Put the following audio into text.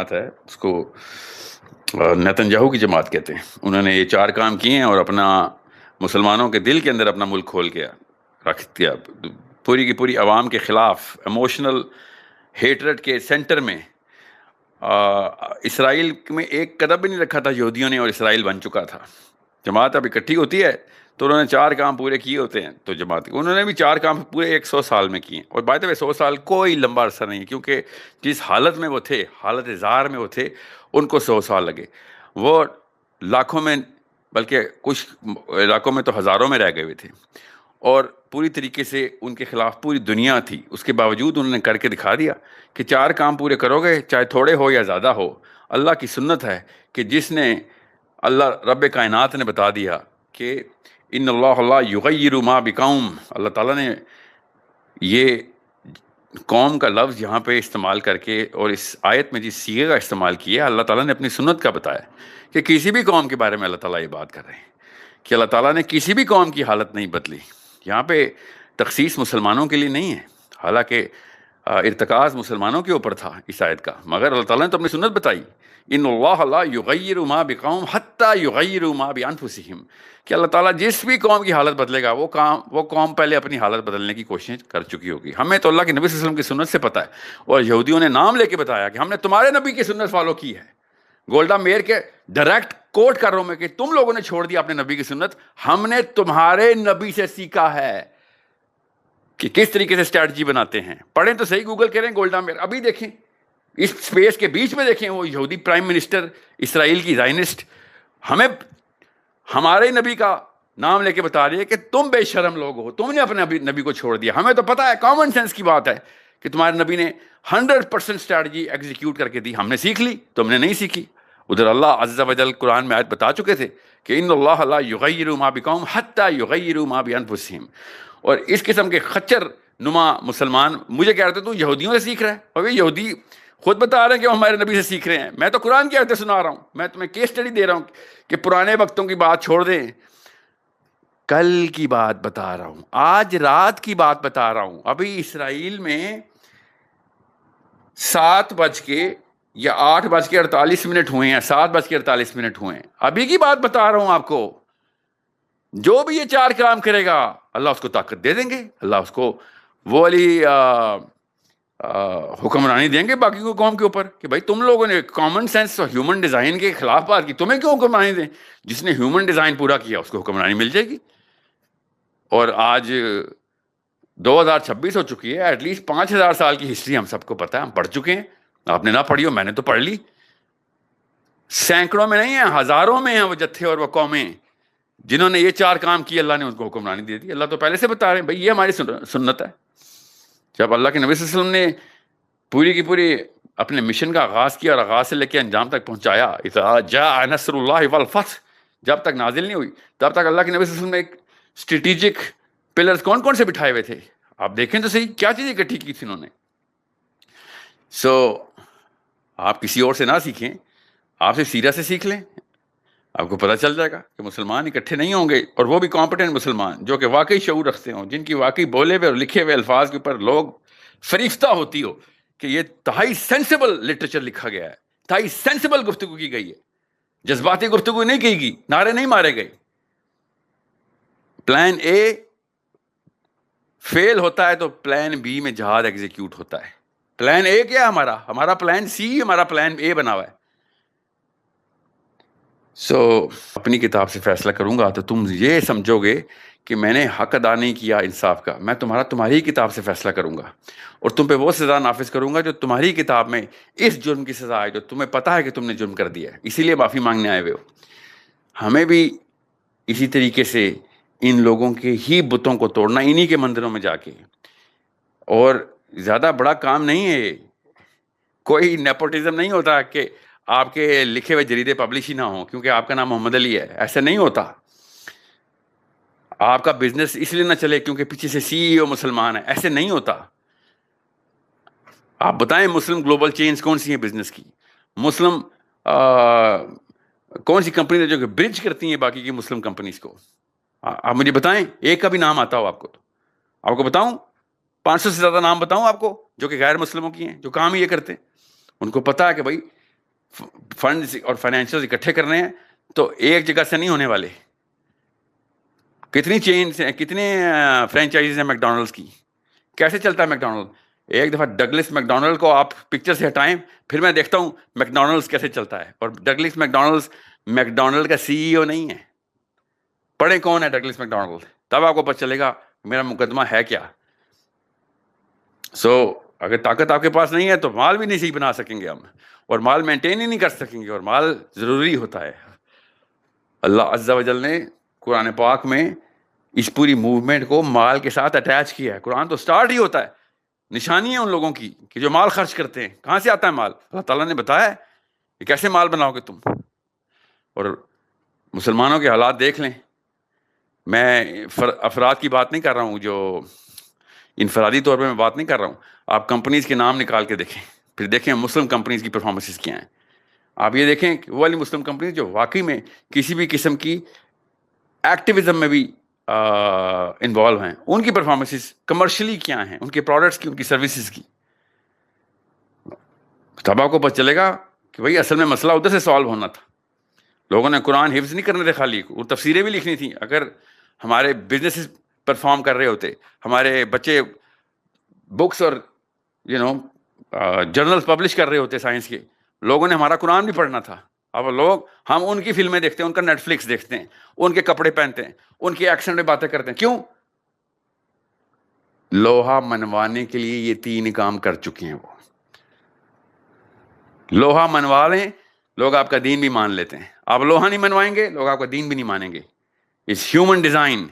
جماعت ہے اس کو نیتن یاہو کی جماعت کہتے ہیں. انہوں نے یہ 4 کام کیے ہیں اور اپنا مسلمانوں کے دل کے اندر اپنا ملک کھول کے رکھ دیا. پوری کی پوری عوام کے خلاف ایموشنل ہیٹرڈ کے سینٹر میں اسرائیل میں ایک قدم بھی نہیں رکھا تھا یہودیوں نے، اور اسرائیل بن چکا تھا. جماعت اب اکٹھی ہوتی ہے تو انہوں نے 4 کام پورے کیے ہوتے ہیں. تو جماعت انہوں نے بھی 4 کام پورے 100 سال میں کیے ہیں. اور بائی دا وے 100 سال کوئی لمبا عرصہ نہیں ہے، کیونکہ جس حالت میں وہ تھے، حالت زار میں وہ تھے، ان کو 100 سال لگے. وہ لاکھوں میں، بلکہ کچھ علاقوں میں تو ہزاروں میں رہ گئے ہوئے تھے، اور پوری طریقے سے ان کے خلاف پوری دنیا تھی. اس کے باوجود انہوں نے کر کے دکھا دیا کہ 4 کام پورے کرو گے، چاہے تھوڑے ہو یا زیادہ ہو. اللہ کی سنت ہے کہ جس نے، اللہ رب کائنات نے بتا دیا کہ ان اللہ لا یغیر ما بقوم، اللہ تعالیٰ نے یہ قوم کا لفظ یہاں پہ استعمال کر کے اور اس آیت میں جس صیغے کا استعمال کیا، اللہ تعالیٰ نے اپنی سنت کا بتایا کہ کسی بھی قوم کے بارے میں اللہ تعالیٰ یہ بات کر رہے ہیں کہ اللہ تعالیٰ نے کسی بھی قوم کی حالت نہیں بدلی. یہاں پہ تخصیص مسلمانوں کے لیے نہیں ہے، حالانکہ ارتکاز مسلمانوں کے اوپر تھا اس آیت کا، مگر اللہ تعالیٰ نے تو اپنی سنت بتائی. ان اللہ لا یغیر ما بقوم حتی یغیروا ما بانفسہم، کہ اللہ تعالیٰ جس بھی قوم کی حالت بدلے گا وہ قوم پہلے اپنی حالت بدلنے کی کوشش کر چکی ہوگی. ہمیں تو اللہ کے نبی صلی اللہ علیہ وسلم کی سنت سے پتہ ہے، اور یہودیوں نے نام لے کے بتایا کہ ہم نے تمہارے نبی کی سنت فالو کی ہے. گولڈا میئر کے ڈائریکٹ کوٹ کر رہا ہوں میں کہ تم لوگوں نے چھوڑ دیا اپنے نبی کی سنت، ہم نے تمہارے نبی سے سیکھا ہے کہ کس طریقے سے اسٹریٹجی بناتے ہیں. پڑھیں تو صحیح، گوگل کریں گولڈا میئر، ابھی دیکھیں اس سپیس کے بیچ میں دیکھیں وہ یہودی پرائم منسٹر اسرائیل کی زائنسٹ ہمیں ہمارے نبی کا نام لے کے بتا رہی ہے کہ تم بے شرم لوگ ہو، تم نے اپنے نبی کو چھوڑ دیا. ہمیں تو پتا ہے، کامن سینس کی بات ہے کہ تمہارے نبی نے 100% اسٹریٹجی ایگزیکیوٹ کر کے دی. ہم نے سیکھ لی، تم نے نہیں سیکھی. ادھر اللہ عز و جل قرآن میں آیت بتا چکے تھے کہ ان اللہ لا یغیر ما بقوم حتی یغیروا ما بانفسہم. اور اس قسم کے خچر نما مسلمان مجھے کہہ رہے تھے تو یہودیوں سے سیکھ رہا ہے، اور یہ یہودی خود بتا رہے ہیں کہ وہ ہمارے نبی سے سیکھ رہے ہیں. میں تو قرآن کی آیتیں سنا رہا ہوں، میں تمہیں کیس اسٹڈی دے رہا ہوں کہ پرانے وقتوں کی بات چھوڑ دیں، کل کی بات بتا رہا ہوں، آج رات کی بات بتا رہا ہوں. ابھی اسرائیل میں 7:48 ہوئے ہیں، 7:48 ہوئے ہیں، ابھی کی بات بتا رہا ہوں آپ کو. جو بھی یہ 4 کام کرے گا اللہ اس کو طاقت دے دیں گے، اللہ اس کو وہ والی حکمرانی دیں گے باقی کو قوم کے اوپر کہ بھائی تم لوگوں نے کامن سینس اور ہیومن ڈیزائن کے خلاف بات کی، تمہیں کیوں حکمرانی دیں؟ جس نے ہیومن ڈیزائن پورا کیا اس کو حکمرانی مل جائے گی. اور آج 2026 ہو چکی ہے، ایٹ لیسٹ 5000 سال کی ہسٹری ہم سب کو پتہ ہے، ہم پڑھ چکے ہیں. آپ نے نہ پڑھی ہو، میں نے تو پڑھ لی. سینکڑوں میں نہیں ہیں، ہزاروں میں ہیں وہ جتھے اور وہ قومیں جنہوں نے یہ 4 کام کیے، اللہ نے ان کو حکمرانی دے دی. اللہ تو پہلے سے بتا رہے ہیں بھائی یہ ہماری سنت ہے. جب اللہ کے نبی صلی اللہ علیہ وسلم نے پوری کی پوری اپنے مشن کا آغاز کیا اور آغاز سے لے کے انجام تک پہنچایا، اذا جاء نصر اللہ والفتح جب تک نازل نہیں ہوئی تب تک اللہ کے نبی صلی اللہ علیہ وسلم نے ایک اسٹریٹجک پلرز کون کون سے بٹھائے ہوئے تھے. آپ دیکھیں تو صحیح کیا چیزیں اکٹھی کی تھی انہوں نے. آپ کسی اور سے نہ سیکھیں، آپ سے سیرہ سے سیکھ لیں، آپ کو پتہ چل جائے گا کہ مسلمان اکٹھے نہیں ہوں گے، اور وہ بھی کمپیٹنٹ مسلمان جو کہ واقعی شعور رکھتے ہوں، جن کی واقعی بولے ہوئے اور لکھے ہوئے الفاظ کے اوپر لوگ فریفتہ ہوتی ہو کہ یہ تہائی سینسیبل لٹریچر لکھا گیا ہے، تہائی سینسیبل گفتگو کی گئی ہے، جذباتی گفتگو نہیں کی گئی، نعرے نہیں مارے گئے. پلان اے فیل ہوتا ہے تو پلان بی میں جہاد ایگزیکیوٹ ہوتا ہے. پلان اے کیا ہے ہمارا پلان سی، ہمارا پلان اے بنا ہوا ہے. اپنی کتاب سے فیصلہ کروں گا تو تم یہ سمجھو گے کہ میں نے حق ادا نہیں کیا انصاف کا. میں تمہاری کتاب سے فیصلہ کروں گا اور تم پہ وہ سزا نافذ کروں گا جو تمہاری کتاب میں اس جرم کی سزا ہے جو تمہیں پتہ ہے کہ تم نے جرم کر دیا ہے، اسی لیے معافی مانگنے آئے ہوئے ہو. ہمیں بھی اسی طریقے سے ان لوگوں کے ہی بتوں کو توڑنا، انہی کے مندروں میں جا کے. اور زیادہ بڑا کام نہیں ہے، کوئی نیپوٹزم نہیں ہوتا کہ آپ کے لکھے ہوئے جریدے پبلش ہی نہ ہوں کیونکہ آپ کا نام محمد علی ہے. ایسا نہیں ہوتا. آپ کا بزنس اس لیے نہ چلے کیونکہ پیچھے سے CEO مسلمان ہے، ایسے نہیں ہوتا. آپ بتائیں مسلم گلوبل چینز کون سی ہیں بزنس کی، مسلم کون سی کمپنی جو کہ برج کرتی ہیں باقی کی مسلم کمپنیز کو. آپ مجھے بتائیں ایک کا بھی نام آتا ہو آپ کو، تو آپ کو بتاؤں 500 سے زیادہ نام بتاؤں آپ کو جو کہ غیر مسلموں کی ہیں جو کام یہ کرتے ہیں. ان کو پتا ہے کہ بھائی فنڈز اور فائنینشیل اکٹھے کرنے ہیں تو ایک جگہ سے نہیں ہونے والے. کتنی چینز ہیں, کتنے فرینچائزز ہیں میک ڈونلڈس کی, کیسے چلتا ہے میک ڈونلڈ؟ ایک دفعہ ڈگلس میک ڈونلڈ کو آپ پکچر سے ہٹائیں, پھر میں دیکھتا ہوں میک ڈونلڈس کیسے چلتا ہے. اور Douglas make Donald's make Donald کا سی ای او نہیں ہے. پڑھیں کون ہے ڈگلس میک ڈونلڈ, تب آپ کو پتہ چلے گا میرا مقدمہ ہے کیا. اگر طاقت آپ کے پاس نہیں ہے تو مال بھی نہیں صحیح بنا سکیں گے ہم, اور مال مینٹین ہی نہیں کر سکیں گے, اور مال ضروری ہوتا ہے. اللہ عز و جل نے قرآن پاک میں اس پوری موومنٹ کو مال کے ساتھ اٹیچ کیا ہے. قرآن تو سٹارٹ ہی ہوتا ہے, نشانی ہے ان لوگوں کی کہ جو مال خرچ کرتے ہیں. کہاں سے آتا ہے مال؟ اللہ تعالیٰ نے بتایا ہے کہ کیسے مال بناؤ گے تم. اور مسلمانوں کے حالات دیکھ لیں. میں افراد کی بات نہیں کر رہا ہوں, جو انفرادی طور پہ میں بات نہیں کر رہا ہوں. آپ کمپنیز کے نام نکال کے دیکھیں, پھر دیکھیں مسلم کمپنیز کی پرفارمنسز کیا ہیں. آپ یہ دیکھیں کہ وہ والی مسلم کمپنیز جو واقعی میں کسی بھی قسم کی ایکٹیویزم میں بھی انوالو ہیں, ان کی پرفارمنسز کمرشلی کیا ہیں, ان کے پروڈکٹس کی, ان کی سروسز کی. تب آپ کو پتہ چلے گا کہ بھائی اصل میں مسئلہ ادھر سے سالو ہونا تھا. لوگوں نے قرآن حفظ نہیں کرنے تھے خالی, وہ تفسیریں بھی لکھنی تھیں. اگر ہمارے بزنسز پرفارم کر رہے ہوتے, ہمارے بچے بکس اور جرنلز پبلش کر رہے ہوتے سائنس کے, لوگوں نے ہمارا قرآن بھی پڑھنا تھا. اب ہم ان کی فلمیں دیکھتے ہیں, ان کا نیٹ فلکس دیکھتے ہیں, ان کے کپڑے پہنتے ہیں, ان کے ایکسنٹ میں باتیں کرتے ہیں. کیوں؟ لوہا منوانے کے لیے یہ 3 کام کر چکے ہیں. وہ لوہا منوا لیں, لوگ آپ کا دین بھی مان لیتے ہیں. آپ لوہا نہیں منوائیں گے, لوگ آپ کا دین بھی نہیں مانیں گے. It's human design.